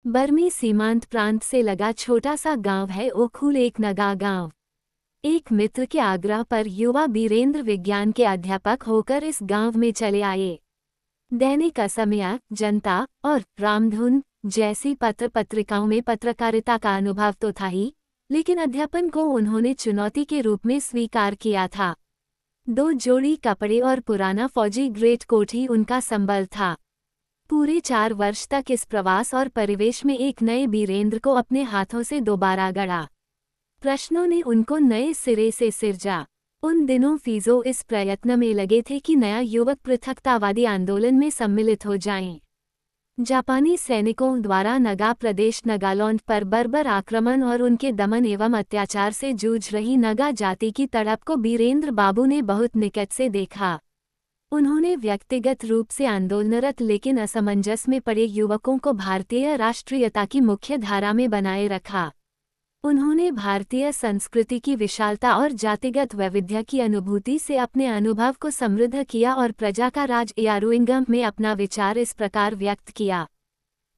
बर्मी सीमांत प्रांत से लगा छोटा सा गांव है ओखुल, एक नगा गांव। एक मित्र के आग्रह पर युवा बीरेंद्र विज्ञान के अध्यापक होकर इस गांव में चले आए। दैनिक असमिया, जनता और रामधुन जैसी पत्र पत्रिकाओं में पत्रकारिता का अनुभव तो था ही, लेकिन अध्यापन को उन्होंने चुनौती के रूप में स्वीकार किया था। 2 जोड़ी कपड़े और पुराना फौजी ग्रेट कोट ही उनका संबल था। पूरे 4 वर्ष तक इस प्रवास और परिवेश में एक नए बीरेंद्र को अपने हाथों से दोबारा गढ़ा। प्रश्नों ने उनको नए सिरे से सिरजा। उन दिनों फीजो इस प्रयत्न में लगे थे कि नया युवक पृथकतावादी आंदोलन में सम्मिलित हो जाएं। जापानी सैनिकों द्वारा नगा प्रदेश नागालैंड पर बर्बर आक्रमण और उनके दमन एवं अत्याचार से जूझ रही नगा जाति की तड़प को बीरेंद्र बाबू ने बहुत निकट से देखा। उन्होंने व्यक्तिगत रूप से आंदोलनरत लेकिन असमंजस में पड़े युवकों को भारतीय राष्ट्रीयता की मुख्य धारा में बनाए रखा। उन्होंने भारतीय संस्कृति की विशालता और जातिगत वैविध्य की अनुभूति से अपने अनुभव को समृद्ध किया और प्रजा का राज यारुइंगम में अपना विचार इस प्रकार व्यक्त किया।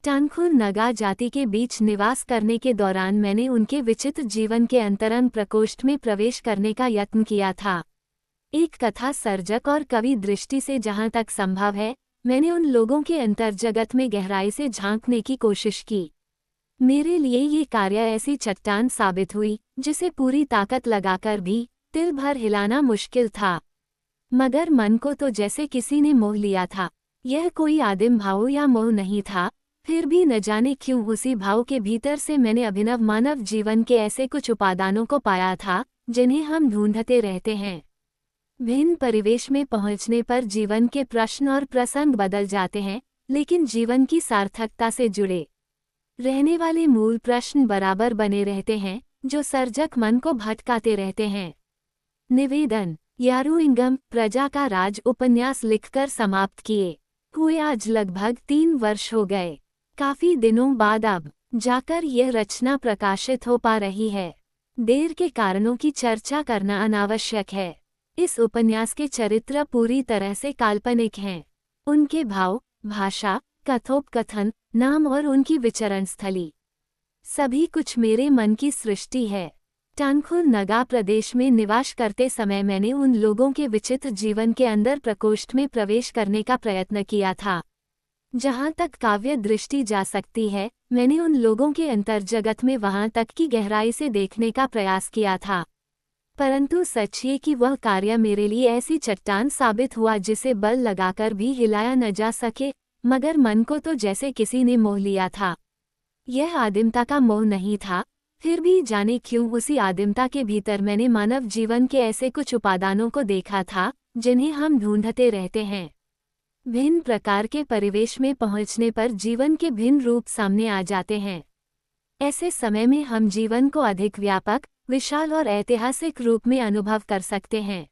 टांगखुल नगा जाति के बीच निवास करने के दौरान मैंने उनके विचित्र जीवन के अंतरंग प्रकोष्ठ में प्रवेश करने का यत्न किया था। एक कथा सर्जक और कवि दृष्टि से जहाँ तक संभव है, मैंने उन लोगों के अंतर्जगत में गहराई से झांकने की कोशिश की। मेरे लिए ये कार्य ऐसी चट्टान साबित हुई जिसे पूरी ताकत लगाकर भी तिल भर हिलाना मुश्किल था। मगर मन को तो जैसे किसी ने मोह लिया था। यह कोई आदिम भाव या मोह नहीं था, फिर भी न जाने क्यों उसी भाव के भीतर से मैंने अभिनव मानव जीवन के ऐसे कुछ उपादानों को पाया था जिन्हें हम ढूंढते रहते हैं। भिन्न परिवेश में पहुंचने पर जीवन के प्रश्न और प्रसंग बदल जाते हैं, लेकिन जीवन की सार्थकता से जुड़े रहने वाले मूल प्रश्न बराबर बने रहते हैं, जो सर्जक मन को भटकाते रहते हैं। निवेदन। यारुइंगम प्रजा का राज उपन्यास लिखकर समाप्त किए हुए आज लगभग 3 वर्ष हो गए। काफी दिनों बाद अब जाकर यह रचना प्रकाशित हो पा रही है। देर के कारणों की चर्चा करना अनावश्यक है। इस उपन्यास के चरित्र पूरी तरह से काल्पनिक हैं। उनके भाव, भाषा, कथोपकथन, नाम और उनकी विचरण स्थली सभी कुछ मेरे मन की सृष्टि है। टांगखुल नगा प्रदेश में निवास करते समय मैंने उन लोगों के विचित्र जीवन के अंदर प्रकोष्ठ में प्रवेश करने का प्रयत्न किया था। जहाँ तक काव्य दृष्टि जा सकती है, मैंने उन लोगों के अंतर्जगत में वहाँ तक की गहराई से देखने का प्रयास किया था। परंतु सच ये कि वह कार्य मेरे लिए ऐसी चट्टान साबित हुआ जिसे बल लगाकर भी हिलाया न जा सके, मगर मन को तो जैसे किसी ने मोह लिया था। यह आदिमता का मोह नहीं था, फिर भी जाने क्यों उसी आदिमता के भीतर मैंने मानव जीवन के ऐसे कुछ उपादानों को देखा था जिन्हें हम ढूंढते रहते हैं। भिन्न प्रकार के परिवेश में पहुंचने पर जीवन के भिन्न रूप सामने आ जाते हैं। ऐसे समय में हम जीवन को अधिक व्यापक, विशाल और ऐतिहासिक रूप में अनुभव कर सकते हैं।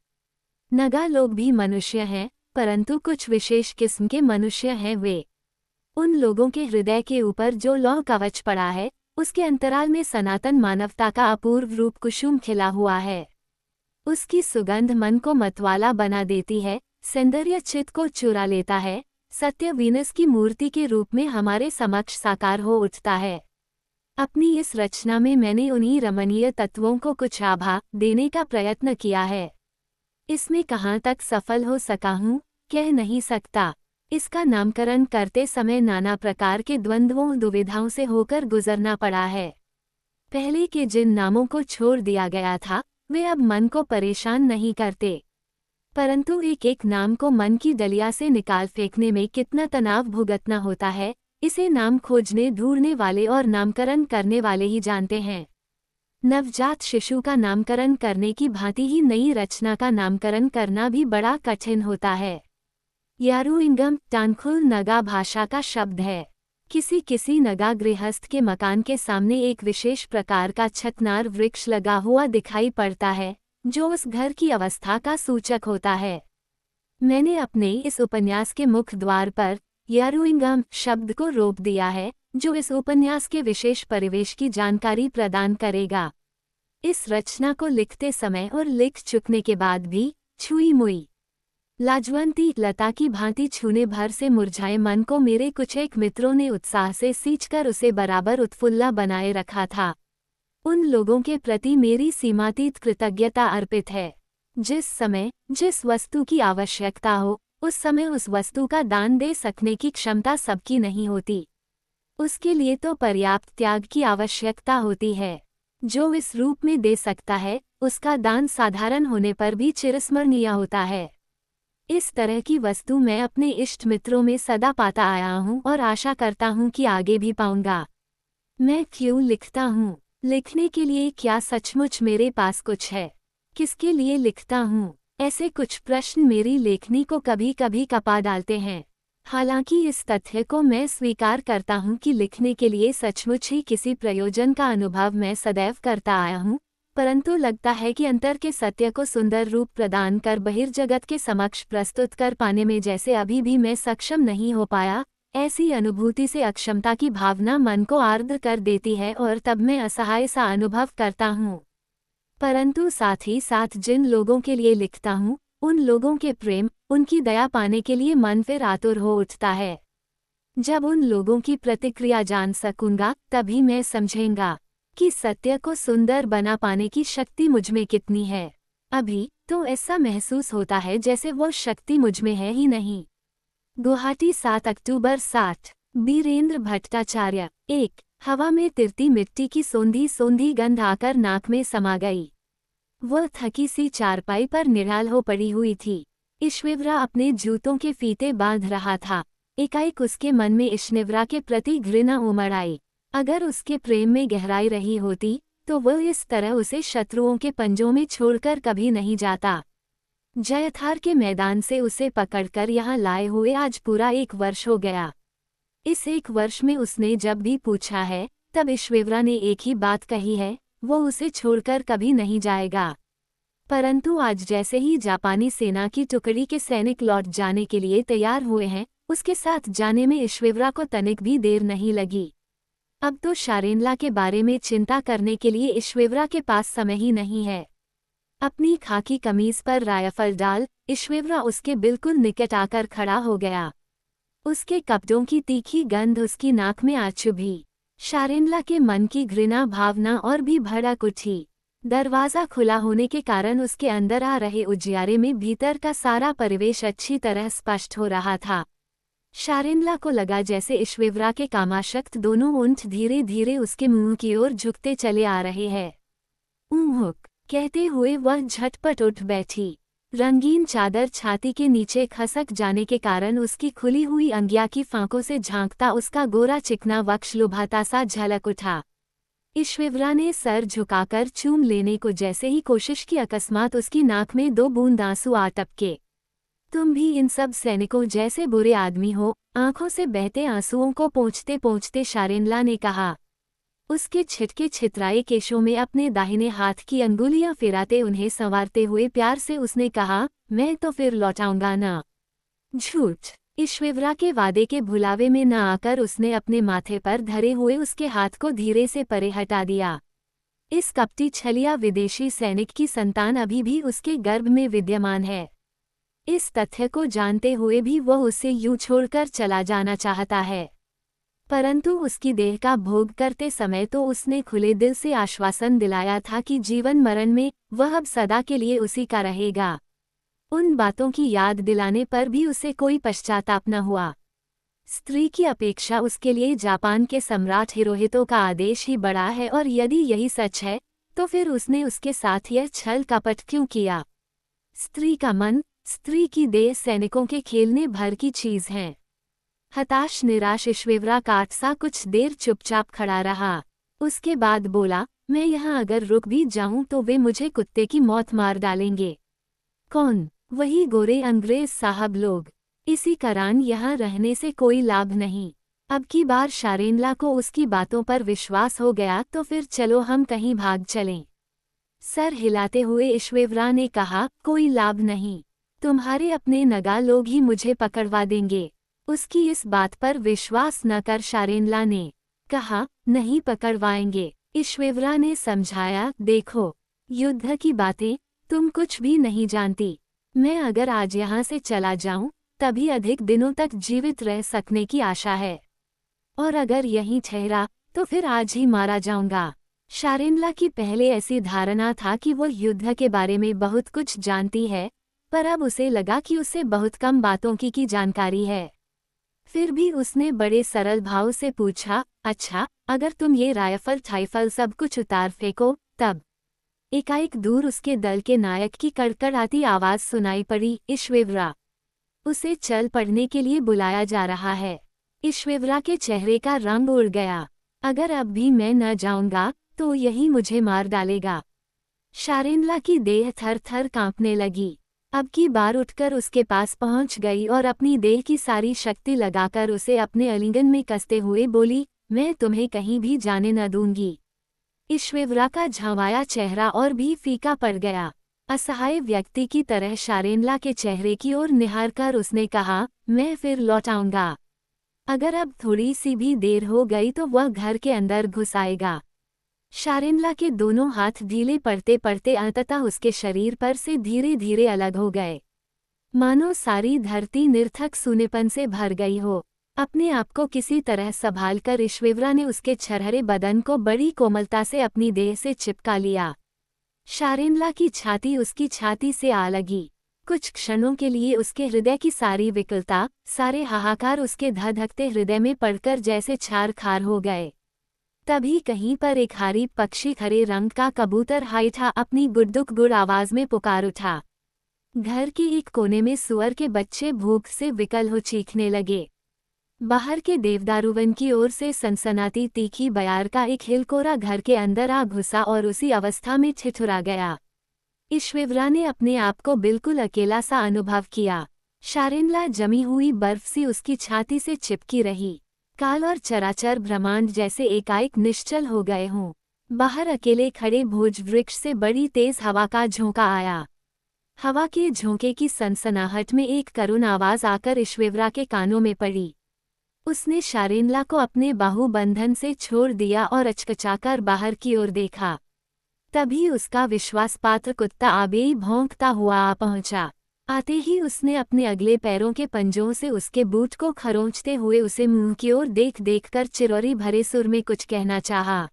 नगा लोग भी मनुष्य हैं, परंतु कुछ विशेष किस्म के मनुष्य हैं वे। उन लोगों के हृदय के ऊपर जो लौह कवच पड़ा है, उसके अंतराल में सनातन मानवता का अपूर्व रूप कुसुम खिला हुआ है। उसकी सुगंध मन को मतवाला बना देती है, सौंदर्य चित्त को चुरा लेता है, सत्य वीनस की मूर्ति के रूप में हमारे समक्ष साकार हो उठता है। अपनी इस रचना में मैंने उन्हीं रमणीय तत्वों को कुछ आभा देने का प्रयत्न किया है। इसमें कहाँ तक सफल हो सका हूँ, कह नहीं सकता। इसका नामकरण करते समय नाना प्रकार के द्वंद्वों दुविधाओं से होकर गुजरना पड़ा है। पहले के जिन नामों को छोड़ दिया गया था, वे अब मन को परेशान नहीं करते, परंतु एक एक नाम को मन की डलिया से निकाल फेंकने में कितना तनाव भुगतना होता है, इसे नाम खोजने ढूंढने वाले और नामकरण करने वाले ही जानते हैं। नवजात शिशु का नामकरण करने की भांति ही नई रचना का नामकरण करना भी बड़ा कठिन होता है। यारुइंगम टांगखुल नगा भाषा का शब्द है। किसी नगा गृहस्थ के मकान के सामने एक विशेष प्रकार का छतनार वृक्ष लगा हुआ दिखाई पड़ता है, जो उस घर की अवस्था का सूचक होता है। मैंने अपने इस उपन्यास के मुख्य द्वार पर यारुइंगम शब्द को रोप दिया है, जो इस उपन्यास के विशेष परिवेश की जानकारी प्रदान करेगा। इस रचना को लिखते समय और लिख चुकने के बाद भी छुई मुई लाजवंती लता की भांति छूने भर से मुरझाए मन को मेरे कुछ एक मित्रों ने उत्साह से सींचकर उसे बराबर उत्फुल्ला बनाए रखा था। उन लोगों के प्रति मेरी सीमातीत कृतज्ञता अर्पित है। जिस समय जिस वस्तु की आवश्यकता हो उस समय उस वस्तु का दान दे सकने की क्षमता सबकी नहीं होती। उसके लिए तो पर्याप्त त्याग की आवश्यकता होती है। जो इस रूप में दे सकता है उसका दान साधारण होने पर भी चिरस्मरणीय होता है। इस तरह की वस्तु मैं अपने इष्ट मित्रों में सदा पाता आया हूँ और आशा करता हूँ कि आगे भी पाऊंगा। मैं क्यों लिखता हूँ? लिखने के लिए क्या सचमुच मेरे पास कुछ है? किसके लिए लिखता हूँ? ऐसे कुछ प्रश्न मेरी लेखनी को कभी कभी कपा डालते हैं। हालांकि इस तथ्य को मैं स्वीकार करता हूँ कि लिखने के लिए सचमुच ही किसी प्रयोजन का अनुभव मैं सदैव करता आया हूँ, परंतु लगता है कि अंतर के सत्य को सुंदर रूप प्रदान कर बहिर्जगत के समक्ष प्रस्तुत कर पाने में जैसे अभी भी मैं सक्षम नहीं हो पाया, ऐसी अनुभूति से अक्षमता की भावना मन को आर्द्र कर देती है और तब मैं असहाय सा अनुभव करता हूँ। परंतु साथ ही साथ जिन लोगों के लिए लिखता हूँ उन लोगों के प्रेम, उनकी दया पाने के लिए मन फिर आतुर हो उठता है। जब उन लोगों की प्रतिक्रिया जान सकूंगा तभी मैं समझेंगा कि सत्य को सुंदर बना पाने की शक्ति मुझमें कितनी है। अभी तो ऐसा महसूस होता है जैसे वो शक्ति मुझमें है ही नहीं। गुवाहाटी 7 अक्टूबर 60। बीरेंद्र भट्टाचार्य। 1। हवा में तिरती मिट्टी की सोंधी सोंधी गंध आकर नाक में समा गई। वह थकी सी चारपाई पर निढाल हो पड़ी हुई थी। ईश्विवरा अपने जूतों के फीते बांध रहा था। एकाएक उसके मन में ईश्विवरा के प्रति घृणा उमड़ आई। अगर उसके प्रेम में गहराई रही होती तो वह इस तरह उसे शत्रुओं के पंजों में छोड़कर कभी नहीं जाता। जयथार के मैदान से उसे पकड़कर यहाँ लाए हुए आज पूरा 1 वर्ष हो गया। इस 1 वर्ष में उसने जब भी पूछा है तब ईश्विवरा ने एक ही बात कही है, वो उसे छोड़कर कभी नहीं जाएगा। परंतु आज जैसे ही जापानी सेना की टुकड़ी के सैनिक लौट जाने के लिए तैयार हुए हैं, उसके साथ जाने में ईश्विवरा को तनिक भी देर नहीं लगी। अब तो शारेनला के बारे में चिंता करने के लिए ईश्विवरा के पास समय ही नहीं है। अपनी खाकी कमीज पर राइफल डाल ईश्विवरा उसके बिल्कुल निकट आकर खड़ा हो गया। उसके कपड़ों की तीखी गंध उसकी नाक में आ चुभी। शारेनला के मन की घृणा भावना और भी भड़क उठी। दरवाज़ा खुला होने के कारण उसके अंदर आ रहे उजियारे में भीतर का सारा परिवेश अच्छी तरह स्पष्ट हो रहा था। शारेनला को लगा जैसे ईश्विवरा के कामाशक्त दोनों ऊंट धीरे धीरे उसके मुंह की ओर झुकते चले आ रहे हैं। ऊँहुक कहते हुए वह झटपट उठ बैठी। रंगीन चादर छाती के नीचे खसक जाने के कारण उसकी खुली हुई अंगिया की फांकों से झांकता उसका गोरा चिकना वक्ष लुभाता सा झलक उठा। ईश्विवरा ने सर झुकाकर चूम लेने को जैसे ही कोशिश की, अकस्मात उसकी नाक में 2 बूंद आंसू आ टपके। तुम भी इन सब सैनिकों जैसे बुरे आदमी हो, आंखों से बहते आंसुओं को पोंछते पोंछते शारेनला ने कहा। उसके छिटके छितराए केशों में अपने दाहिने हाथ की अंगुलियां फिराते उन्हें संवारते हुए प्यार से उसने कहा, मैं तो फिर लौटाऊंगा ना। झूठ। ईश्विवरा के वादे के भुलावे में न आकर उसने अपने माथे पर धरे हुए उसके हाथ को धीरे से परे हटा दिया। इस कपटी छलिया विदेशी सैनिक की संतान अभी भी उसके गर्भ में विद्यमान है। इस तथ्य को जानते हुए भी वह उसे यूं छोड़कर चला जाना चाहता है, परंतु उसकी देह का भोग करते समय तो उसने खुले दिल से आश्वासन दिलाया था कि जीवन मरण में वह अब सदा के लिए उसी का रहेगा। उन बातों की याद दिलाने पर भी उसे कोई पश्चाताप न हुआ। स्त्री की अपेक्षा उसके लिए जापान के सम्राट हिरोहितो का आदेश ही बड़ा है, और यदि यही सच है तो फिर उसने उसके साथ यह छल कपट क्यों किया। स्त्री का मन, स्त्री की देह सैनिकों के खेलने भर की चीज है। हताश निराश ईश्विवरा काट सा कुछ देर चुपचाप खड़ा रहा। उसके बाद बोला, मैं यहाँ अगर रुक भी जाऊं तो वे मुझे कुत्ते की मौत मार डालेंगे। कौन? वही गोरे अंग्रेज साहब लोग। इसी कारण यहाँ रहने से कोई लाभ नहीं। अब की बार शारेनला को उसकी बातों पर विश्वास हो गया तो फिर चलो हम कहीं भाग चलें। सर हिलाते हुए ईश्विवरा ने कहा, कोई लाभ नहीं, तुम्हारे अपने नगा लोग ही मुझे पकड़वा देंगे। उसकी इस बात पर विश्वास न कर शारेनला ने कहा, नहीं पकड़वाएंगे। ईश्विवरा ने समझाया, देखो, युद्ध की बातें तुम कुछ भी नहीं जानती। मैं अगर आज यहाँ से चला जाऊं तभी अधिक दिनों तक जीवित रह सकने की आशा है, और अगर यहीं ठहरा तो फिर आज ही मारा जाऊंगा। शारेंला की पहले ऐसी धारणा था कि वो युद्ध के बारे में बहुत कुछ जानती है, पर अब उसे लगा कि उसे बहुत कम बातों की जानकारी है। फिर भी उसने बड़े सरल भाव से पूछा, अच्छा, अगर तुम ये राइफल थाइफल सब कुछ उतार फेंको तब? एकाएक दूर उसके दल के नायक की कड़कड़ाती आवाज सुनाई पड़ी, ईश्वेवरा, उसे चल पड़ने के लिए बुलाया जा रहा है। ईश्वेवरा के चेहरे का रंग उड़ गया। अगर अब भी मैं न जाऊंगा तो यही मुझे मार डालेगा। शारेंला की देह थर थर कांपने लगी। अब की बार उठकर उसके पास पहुंच गई और अपनी देह की सारी शक्ति लगाकर उसे अपने आलिंगन में कसते हुए बोली, मैं तुम्हें कहीं भी जाने न दूंगी। ईश्वेवरा का झंवाया चेहरा और भी फीका पड़ गया। असहाय व्यक्ति की तरह शारेंला के चेहरे की ओर निहार कर उसने कहा, मैं फिर लौट आऊंगा। अगर अब थोड़ी सी भी देर हो गई तो वह घर के अंदर घुस आएगा। शारेंला के दोनों हाथ ढीले पड़ते पड़ते अंततः उसके शरीर पर से धीरे धीरे अलग हो गए, मानो सारी धरती निरर्थक सूनेपन से भर गई हो। अपने आप को किसी तरह संभालकर ईश्वेवरा ने उसके छरहरे बदन को बड़ी कोमलता से अपनी देह से चिपका लिया। शारेंला की छाती उसकी छाती से आ लगी। कुछ क्षणों के लिए उसके हृदय की सारी विकलता, सारे हाहाकार उसके धधकते हृदय में पड़कर जैसे छार खार हो गए। तभी कहीं पर एक हारी पक्षी हरे रंग का कबूतर हाइठा अपनी गुड्डुक गुड़ आवाज में पुकार उठा। घर के एक कोने में सुअर के बच्चे भूख से विकल हो चीखने लगे। बाहर के देवदारूवन की ओर से सनसनाती तीखी बयार का एक हिलकोरा घर के अंदर आ घुसा और उसी अवस्था में ठिठुरा गया। ईश्वेवरा ने अपने आप को बिल्कुल अकेला सा अनुभव किया। शारेंला जमी हुई बर्फ सी उसकी छाती से चिपकी रही। काल और चराचर ब्रह्मांड जैसे एकाएक निश्चल हो गए हों। बाहर अकेले खड़े भोज वृक्ष से बड़ी तेज हवा का झोंका आया। हवा के झोंके की सनसनाहट में एक करुण आवाज आकर ईश्वेवरा के कानों में पड़ी। उसने शारेंला को अपने बाहुबंधन से छोड़ दिया और अचकचाकर बाहर की ओर देखा। तभी उसका विश्वासपात्र कुत्ता आबेई भौंकता हुआ आ पहुंचा। आते ही उसने अपने अगले पैरों के पंजों से उसके बूट को खरोंचते हुए उसे मुंह की ओर देख देखकर चिरौरी भरे सुर में कुछ कहना चाहा।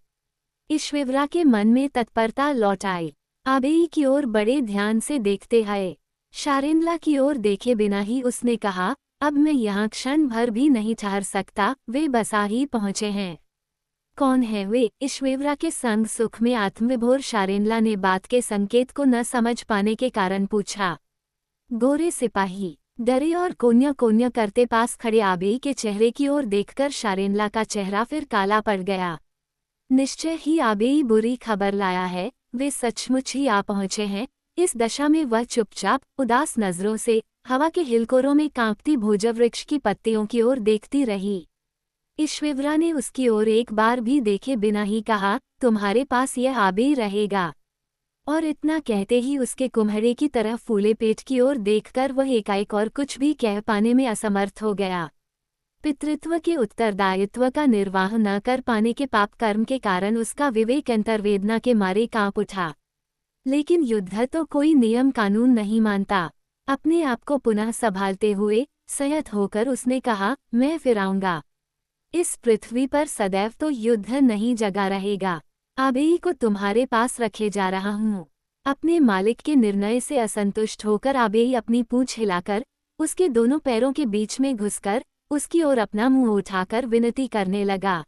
ईश्वेवरा के मन में तत्परता लौट आई। आबेई की ओर बड़े ध्यान से देखते हुए शारेंला की ओर देखे बिना ही उसने कहा, अब मैं यहाँ क्षण भर भी नहीं ठहर सकता, वे बसा ही पहुँचे हैं। कौन है वे? ईश्वेवरा के संग सुख में आत्मविभोर शारेंला ने बात के संकेत को न समझ पाने के कारण पूछा। गोरे सिपाही। डरे और कोन्या कोन्या करते पास खड़े आबेई के चेहरे की ओर देखकर शारेंला का चेहरा फिर काला पड़ गया। निश्चय ही आबेई बुरी खबर लाया है, वे सचमुच ही आ पहुँचे हैं। इस दशा में वह चुपचाप उदास नजरों से हवा के हिलकोरों में कांपती भोजवृक्ष की पत्तियों की ओर देखती रही। ईश्वेवरा ने उसकी ओर एक बार भी देखे बिना ही कहा, तुम्हारे पास यह आबेई रहेगा। और इतना कहते ही उसके कुम्हड़े की तरह फूले पेट की ओर देखकर वह एकाएक और कुछ भी कह पाने में असमर्थ हो गया। पितृत्व के उत्तरदायित्व का निर्वाह न कर पाने के पाप कर्म के कारण उसका विवेक अंतर्वेदना के मारे कांप उठा। लेकिन युद्ध तो कोई नियम कानून नहीं मानता। अपने आप को पुनः संभालते हुए संयत होकर उसने कहा, मैं फिर आऊंगा। इस पृथ्वी पर सदैव तो युद्ध नहीं जगा रहेगा। आबेई को तुम्हारे पास रखे जा रहा हूँ। अपने मालिक के निर्णय से असंतुष्ट होकर आबेई अपनी पूंछ हिलाकर उसके दोनों पैरों के बीच में घुसकर उसकी ओर अपना मुंह उठाकर विनती करने लगा।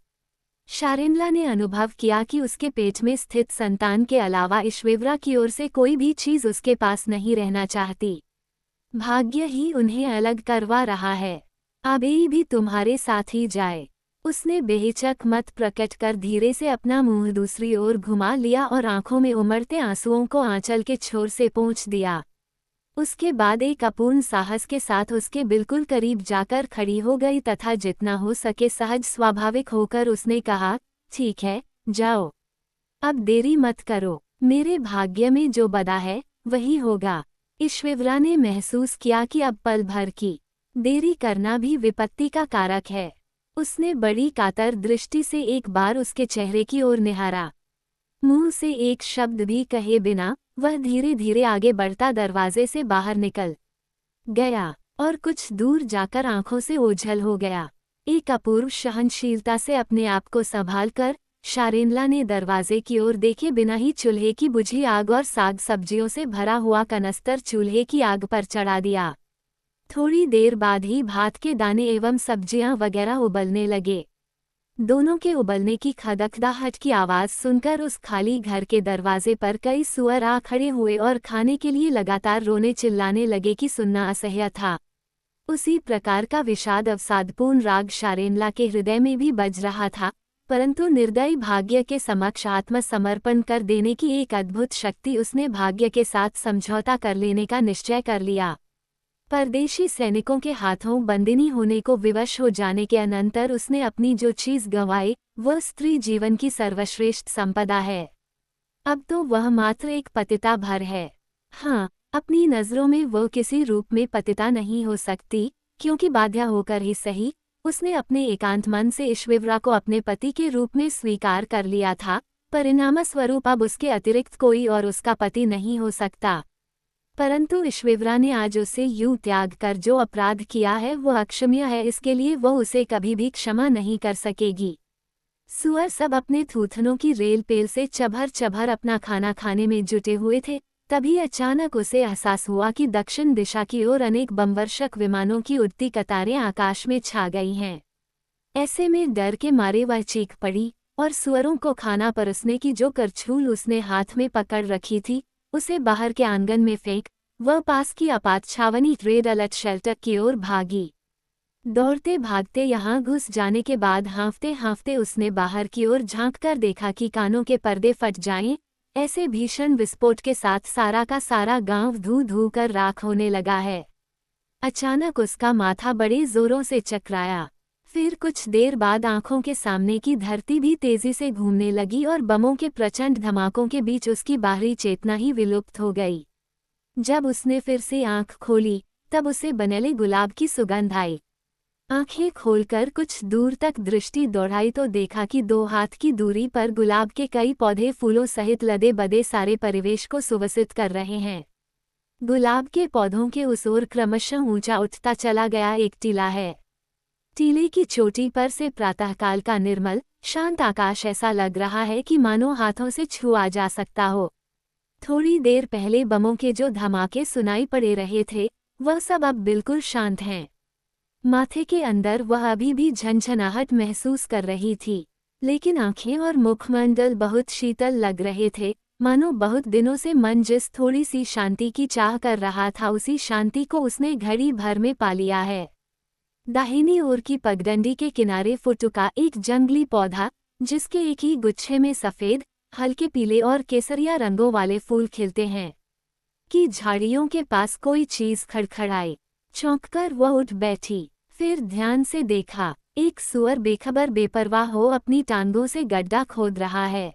शारेंला ने अनुभव किया कि उसके पेट में स्थित संतान के अलावा ईश्वेवरा की ओर से कोई भी चीज उसके पास नहीं रहना चाहती। भाग्य ही उन्हें अलग करवा रहा है। आबेई भी तुम्हारे साथ ही जाए। उसने बेहिचक मत प्रकट कर धीरे से अपना मुंह दूसरी ओर घुमा लिया और आंखों में उमड़ते आंसुओं को आंचल के छोर से पोंछ दिया। उसके बाद एक अपूर्ण साहस के साथ उसके बिल्कुल करीब जाकर खड़ी हो गई तथा जितना हो सके सहज स्वाभाविक होकर उसने कहा, ठीक है, जाओ। अब देरी मत करो। मेरे भाग्य में जो बदा है वही होगा। ईश्वेवरा ने महसूस किया कि अब पल भर की देरी करना भी विपत्ति का कारक है। उसने बड़ी कातर दृष्टि से एक बार उसके चेहरे की ओर निहारा। मुंह से एक शब्द भी कहे बिना वह धीरे धीरे आगे बढ़ता दरवाजे से बाहर निकल गया और कुछ दूर जाकर आंखों से ओझल हो गया। एक अपूर्व सहनशीलता से अपने आप को संभाल कर शारेनला ने दरवाजे की ओर देखे बिना ही चूल्हे की बुझी आग और साग सब्जियों से भरा हुआ कनस्तर चूल्हे की आग पर चढ़ा दिया। थोड़ी देर बाद ही भात के दाने एवं सब्जियां वगैरह उबलने लगे। दोनों के उबलने की खदखदाहट की आवाज़ सुनकर उस खाली घर के दरवाजे पर कई सुअर आ खड़े हुए और खाने के लिए लगातार रोने चिल्लाने लगे कि सुनना असह्य था। उसी प्रकार का विषाद अवसादपूर्ण राग शारेनला के हृदय में भी बज रहा था, परंतु निर्दयी भाग्य के समक्ष आत्मसमर्पण कर देने की एक अद्भुत शक्ति उसने भाग्य के साथ समझौता कर लेने का निश्चय कर लिया। परदेशी सैनिकों के हाथों बंदिनी होने को विवश हो जाने के अनंतर उसने अपनी जो चीज गंवाई वह स्त्री जीवन की सर्वश्रेष्ठ संपदा है। अब तो वह मात्र एक पतिता भर है। हाँ, अपनी नज़रों में वह किसी रूप में पतिता नहीं हो सकती, क्योंकि बाध्य होकर ही सही उसने अपने एकांत मन से ईश्विवरा को अपने पति के रूप में स्वीकार कर लिया था। परिणामस्वरूप अब उसके अतिरिक्त कोई और उसका पति नहीं हो सकता। परंतु ईश्विवरा ने आज उसे यूं त्याग कर जो अपराध किया है वह अक्षम्य है, इसके लिए वह उसे कभी भी क्षमा नहीं कर सकेगी। सुअर सब अपने थूथनों की रेल पेल से चभर चभर अपना खाना खाने में जुटे हुए थे। तभी अचानक उसे एहसास हुआ कि दक्षिण दिशा की ओर अनेक बमवर्षक विमानों की उड़ती कतारें आकाश में छा गई हैं। ऐसे में डर के मारे वह चीख पड़ी और सुअरों को खाना परसने की जो करछूल उसने हाथ में पकड़ रखी थी उसे बाहर के आंगन में फेंक वह पास की आपात छावनी रेड अलर्ट शेल्टर की ओर भागी। दौड़ते भागते यहाँ घुस जाने के बाद हाँफते हाँफते उसने बाहर की ओर झांककर देखा कि कानों के पर्दे फट जाएं। ऐसे भीषण विस्फोट के साथ सारा का सारा गांव धू धू कर राख होने लगा है। अचानक उसका माथा बड़े जोरों से चकराया। फिर कुछ देर बाद आंखों के सामने की धरती भी तेजी से घूमने लगी और बमों के प्रचंड धमाकों के बीच उसकी बाहरी चेतना ही विलुप्त हो गई। जब उसने फिर से आंख खोली तब उसे बनेले गुलाब की सुगंध आई। आंखें खोलकर कुछ दूर तक दृष्टि दौड़ाई तो देखा कि 2 हाथ की दूरी पर गुलाब के कई पौधे फूलों सहित लदे बदे सारे परिवेश को सुवसित कर रहे हैं। गुलाब के पौधों के उस ओर क्रमशः ऊंचा उठता चला गया एक टीला है। टीले की चोटी पर से प्रातःकाल का निर्मल शांत आकाश ऐसा लग रहा है कि मानो हाथों से छुआ जा सकता हो। थोड़ी देर पहले बमों के जो धमाके सुनाई पड़े रहे थे वह सब अब बिल्कुल शांत हैं। माथे के अंदर वह अभी भी झंझनाहट महसूस कर रही थी, लेकिन आंखें और मुखमंडल बहुत शीतल लग रहे थे, मानो बहुत दिनों से मन जिस थोड़ी सी शांति की चाह कर रहा था उसी शांति को उसने घड़ी भर में पा लिया है। दाहिनी ओर की पगडंडी के किनारे फुटुका एक जंगली पौधा जिसके एक ही गुच्छे में सफ़ेद, हल्के पीले और केसरिया रंगों वाले फूल खिलते हैं कि झाड़ियों के पास कोई चीज़ खड़खड़ाए। चौंककर वह उठ बैठी। फिर ध्यान से देखा, एक सुअर बेखबर बेपरवाह हो अपनी टांगों से गड्ढा खोद रहा है।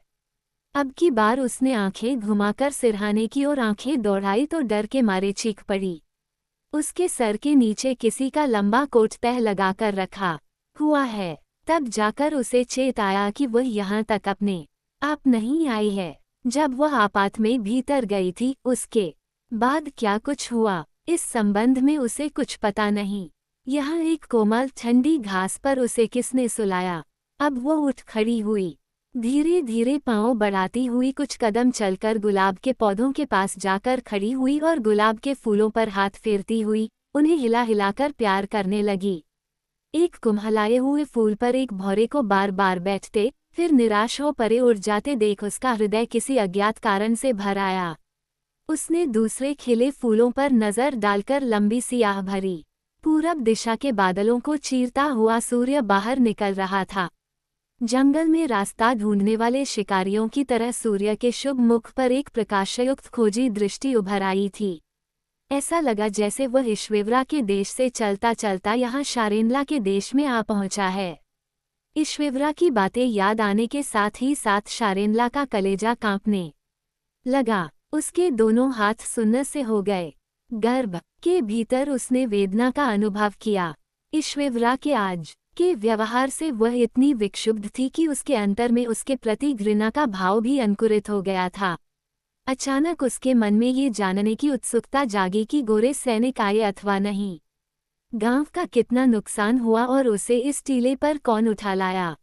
अब की बार उसने आंखें घुमाकर सिरहाने की ओर आंखें दौड़ाई तो डर के मारे चीख पड़ी। उसके सर के नीचे किसी का लंबा कोट तह लगाकर रखा हुआ है। तब जाकर उसे चेत आया कि वह यहाँ तक अपने आप नहीं आई है। जब वह आपात में भीतर गई थी उसके बाद क्या कुछ हुआ इस संबंध में उसे कुछ पता नहीं। यहाँ एक कोमल ठंडी घास पर उसे किसने सुलाया। अब वो उठ खड़ी हुई, धीरे धीरे पांव बढ़ाती हुई कुछ कदम चलकर गुलाब के पौधों के पास जाकर खड़ी हुई और गुलाब के फूलों पर हाथ फेरती हुई उन्हें हिला हिलाकर प्यार करने लगी। एक कुम्हलाए हुए फूल पर एक भौरे को बार बार बैठते फिर निराश हो परे उड़ जाते देख उसका हृदय किसी अज्ञात कारण से भर आया। उसने दूसरे खिले फूलों पर नजर डालकर लंबी सी आह भरी। पूरब दिशा के बादलों को चीरता हुआ सूर्य बाहर निकल रहा था। जंगल में रास्ता ढूंढने वाले शिकारियों की तरह सूर्य के शुभ मुख पर एक प्रकाशयुक्त खोजी दृष्टि उभर आई थी। ऐसा लगा जैसे वह ईश्विवरा के देश से चलता चलता यहाँ शारेनला के देश में आ पहुंचा है। ईश्विवरा की बातें याद आने के साथ ही साथ शारेनला का कलेजा कांपने लगा। उसके दोनों हाथ सुन्न से हो गए। गर्भ के भीतर उसने वेदना का अनुभव किया। ईश्विवरा के आज के व्यवहार से वह इतनी विक्षुब्ध थी कि उसके अंतर में उसके प्रति घृणा का भाव भी अंकुरित हो गया था। अचानक उसके मन में ये जानने की उत्सुकता जागी कि गोरे सैनिक आए अथवा नहीं। गांव का कितना नुकसान हुआ और उसे इस टीले पर कौन उठा लाया।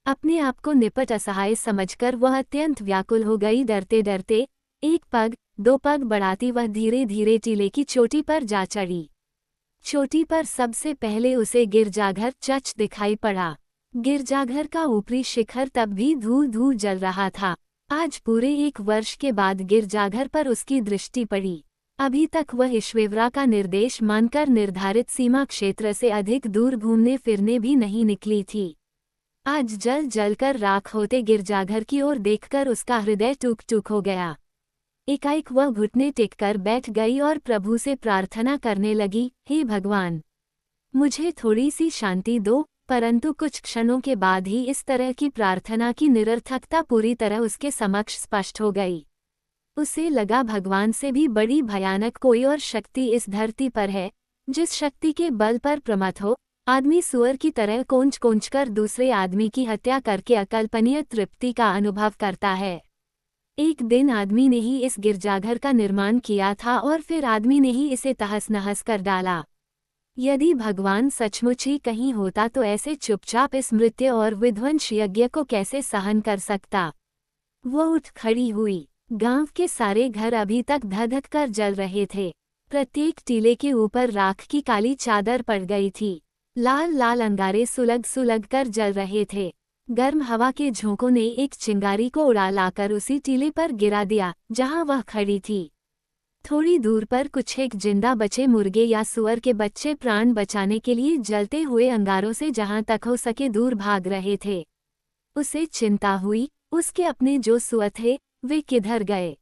अपने आप को निपट असहाय समझकर वह अत्यंत व्याकुल हो गई। डरते डरते एक पग दो पग बढ़ाती वह धीरे धीरे टीले की चोटी पर जा चढ़ी। चोटी पर सबसे पहले उसे गिरजाघर चर्च दिखाई पड़ा। गिरजाघर का ऊपरी शिखर तब भी धूल धूल जल रहा था। आज पूरे 1 वर्ष के बाद गिरजाघर पर उसकी दृष्टि पड़ी। अभी तक वह ईश्वरा का निर्देश मानकर निर्धारित सीमा क्षेत्र से अधिक दूर घूमने फिरने भी नहीं निकली थी। आज जल जलकर राख होते गिरजाघर की ओर देखकर उसका हृदय टूक टूक हो गया। एकाएक वह घुटने टेककर बैठ गई और प्रभु से प्रार्थना करने लगी, हे भगवान, मुझे थोड़ी सी शांति दो। परंतु कुछ क्षणों के बाद ही इस तरह की प्रार्थना की निरर्थकता पूरी तरह उसके समक्ष स्पष्ट हो गई। उसे लगा भगवान से भी बड़ी भयानक कोई और शक्ति इस धरती पर है, जिस शक्ति के बल पर प्रमथ हो आदमी सुअर की तरह कोंच कोंच कर दूसरे आदमी की हत्या करके अकल्पनीय तृप्ति का अनुभव करता है। एक दिन आदमी ने ही इस गिरजाघर का निर्माण किया था और फिर आदमी ने ही इसे तहस नहस कर डाला। यदि भगवान सचमुच ही कहीं होता तो ऐसे चुपचाप इस मृत्यु और विध्वंस यज्ञ को कैसे सहन कर सकता। वो उठ खड़ी हुई। गांव के सारे घर अभी तक धधक कर जल रहे थे। प्रत्येक टीले के ऊपर राख की काली चादर पड़ गई थी। लाल लाल अंगारे सुलग सुलग कर जल रहे थे। गर्म हवा के झोंकों ने एक चिंगारी को उड़ा लाकर उसी टीले पर गिरा दिया जहां वह खड़ी थी। थोड़ी दूर पर कुछ एक जिंदा बचे मुर्गे या सुअर के बच्चे प्राण बचाने के लिए जलते हुए अंगारों से जहां तक हो सके दूर भाग रहे थे। उसे चिंता हुई, उसके अपने जो सुअर थे वे किधर गए।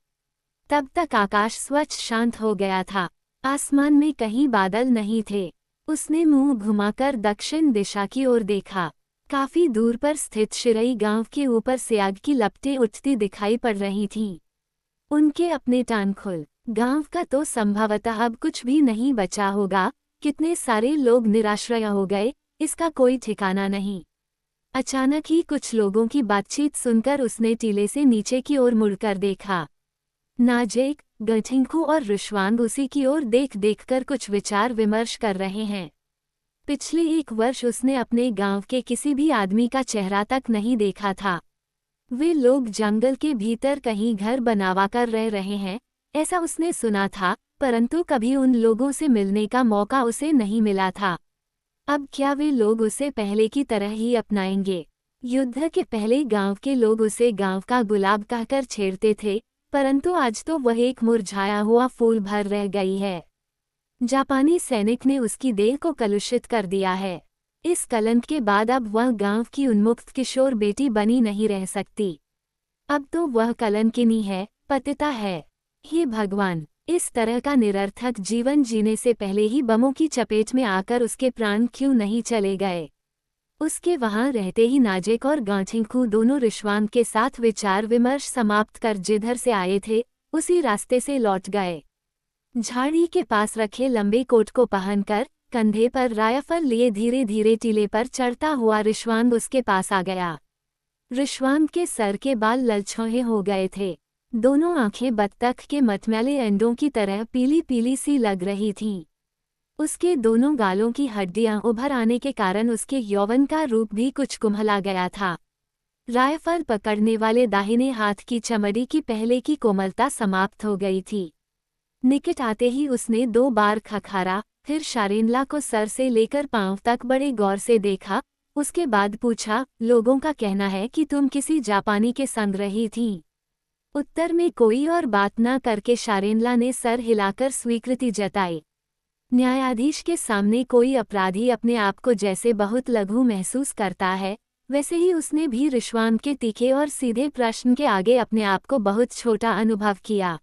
तब तक आकाश स्वच्छ शांत हो गया था। आसमान में कहीं बादल नहीं थे। उसने मुंह घुमाकर दक्षिण दिशा की ओर देखा। काफी दूर पर स्थित शिरई गांव के ऊपर से आग की लपटें उठती दिखाई पड़ रही थीं। उनके अपने टान खुल। गांव का तो संभवतः अब कुछ भी नहीं बचा होगा। कितने सारे लोग निराश्रय हो गए, इसका कोई ठिकाना नहीं। अचानक ही कुछ लोगों की बातचीत सुनकर उसने टीले से नीचे की ओर मुड़कर देखा। नाजेक, गठिंकू और रुशवांग उसी की ओर देख देखकर कुछ विचार विमर्श कर रहे हैं। पिछले 1 वर्ष उसने अपने गांव के किसी भी आदमी का चेहरा तक नहीं देखा था। वे लोग जंगल के भीतर कहीं घर बनावा कर रह रहे हैं, ऐसा उसने सुना था, परंतु कभी उन लोगों से मिलने का मौका उसे नहीं मिला था। अब क्या वे लोग उसे पहले की तरह ही अपनाएंगे? युद्ध के पहले गांव के लोग उसे गांव का गुलाब कहकर छेड़ते थे, परंतु आज तो वह एक मुरझाया हुआ फूल भर रह गई है। जापानी सैनिक ने उसकी देह को कलुषित कर दिया है। इस कलंक के बाद अब वह गांव की उन्मुक्त किशोर बेटी बनी नहीं रह सकती। अब तो वह कलंकिनी है, पतिता है। हे भगवान, इस तरह का निरर्थक जीवन जीने से पहले ही बमों की चपेट में आकर उसके प्राण क्यों नहीं चले गए। उसके वहां रहते ही नाजेक और गांठिंकू दोनों रिश्वांग के साथ विचार विमर्श समाप्त कर जिधर से आए थे उसी रास्ते से लौट गए। झाड़ी के पास रखे लंबे कोट को पहनकर कंधे पर राइफल लिए धीरे धीरे टीले पर चढ़ता हुआ रिश्वांग उसके पास आ गया। रिश्वांग के सर के बाल ललछौहे हो गए थे। दोनों आंखें बत्तख के मटमैले अंडों की तरह पीली पीली सी लग रही थीं। उसके दोनों गालों की हड्डियां उभर आने के कारण उसके यौवन का रूप भी कुछ कुम्हला गया था। राइफल पकड़ने वाले दाहिने हाथ की चमड़ी की पहले की कोमलता समाप्त हो गई थी। निकट आते ही उसने 2 बार खखारा, फिर शारेनला को सर से लेकर पांव तक बड़े गौर से देखा। उसके बाद पूछा, लोगों का कहना है कि तुम किसी जापानी के संग रही थीं। उत्तर में कोई और बात न करके शारेनला ने सर हिलाकर स्वीकृति जताई। न्यायाधीश के सामने कोई अपराधी अपने आप को जैसे बहुत लघु महसूस करता है, वैसे ही उसने भी रिश्वांग के तीखे और सीधे प्रश्न के आगे अपने आप को बहुत छोटा अनुभव किया।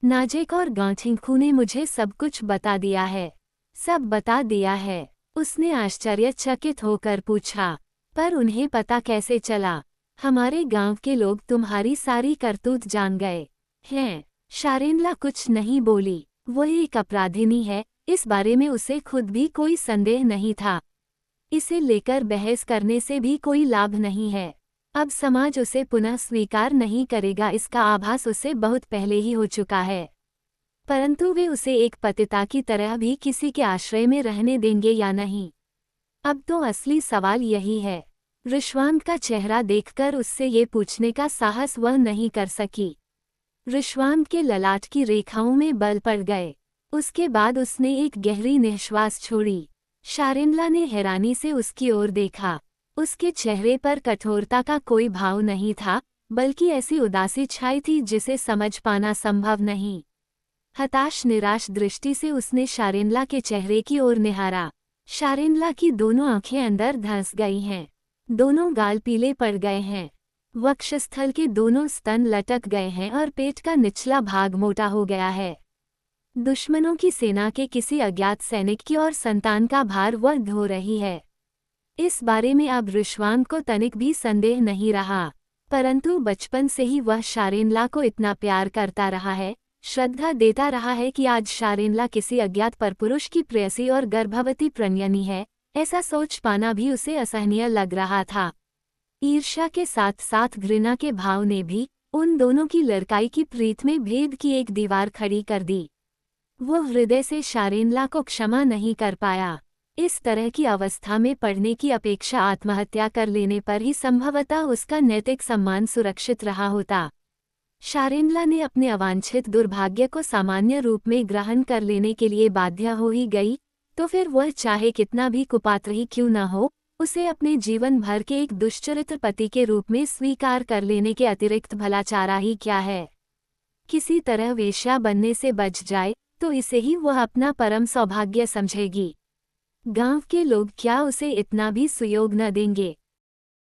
नाजेक और गांठिंकू ने मुझे सब कुछ बता दिया है। सब बता दिया है, उसने आश्चर्यचकित होकर पूछा। पर उन्हें पता कैसे चला? हमारे गांव के लोग तुम्हारी सारी करतूत जान गए हैं। शारेनला कुछ नहीं बोली। वो एक अपराधिनी है, इस बारे में उसे खुद भी कोई संदेह नहीं था। इसे लेकर बहस करने से भी कोई लाभ नहीं है। अब समाज उसे पुनः स्वीकार नहीं करेगा, इसका आभास उसे बहुत पहले ही हो चुका है। परंतु वे उसे एक पतिता की तरह भी किसी के आश्रय में रहने देंगे या नहीं? अब तो असली सवाल यही है। रिश्वान का चेहरा देखकर उससे ये पूछने का साहस वह नहीं कर सकी। रिश्वान के ललाट की रेखाओं में बल पड़ गए। उसके बाद उसने एक गहरी निश्वास छोड़ी। शारिंला ने हैरानी से उसकी ओर देखा। उसके चेहरे पर कठोरता का कोई भाव नहीं था, बल्कि ऐसी उदासी छाई थी जिसे समझ पाना संभव नहीं। हताश निराश दृष्टि से उसने शारिंला के चेहरे की ओर निहारा। शारिंला की दोनों आंखें अंदर धंस गई हैं। दोनों गाल पीले पड़ गए हैं। वक्षस्थल के दोनों स्तन लटक गए हैं और पेट का निचला भाग मोटा हो गया है। दुश्मनों की सेना के किसी अज्ञात सैनिक की और संतान का भार वह ढो रही है। इस बारे में अब रिश्वान को तनिक भी संदेह नहीं रहा। परंतु बचपन से ही वह शारिंला को इतना प्यार करता रहा है, श्रद्धा देता रहा है कि आज शारिंला किसी अज्ञात परपुरुष की प्रेयसी और गर्भवती प्रणयनी है, ऐसा सोच पाना भी उसे असहनीय लग रहा था। ईर्ष्या के साथ साथ घृणा के भाव ने भी उन दोनों की लड़काई की प्रीत में भेद की एक दीवार खड़ी कर दी। वो हृदय से शारिंला को क्षमा नहीं कर पाया। इस तरह की अवस्था में पढ़ने की अपेक्षा आत्महत्या कर लेने पर ही संभवतः उसका नैतिक सम्मान सुरक्षित रहा होता। शारिंला ने अपने अवांछित दुर्भाग्य को सामान्य रूप में ग्रहण कर लेने के लिए बाध्य हो ही गई, तो फिर वह चाहे कितना भी कुपात्र ही क्यों न हो, उसे अपने जीवन भर के एक दुष्चरित्र पति के रूप में स्वीकार कर लेने के अतिरिक्त भला चारा ही क्या है? किसी तरह वेश्या बनने से बच जाए तो इसे ही वह अपना परम सौभाग्य समझेगी। गांव के लोग क्या उसे इतना भी सुयोग न देंगे?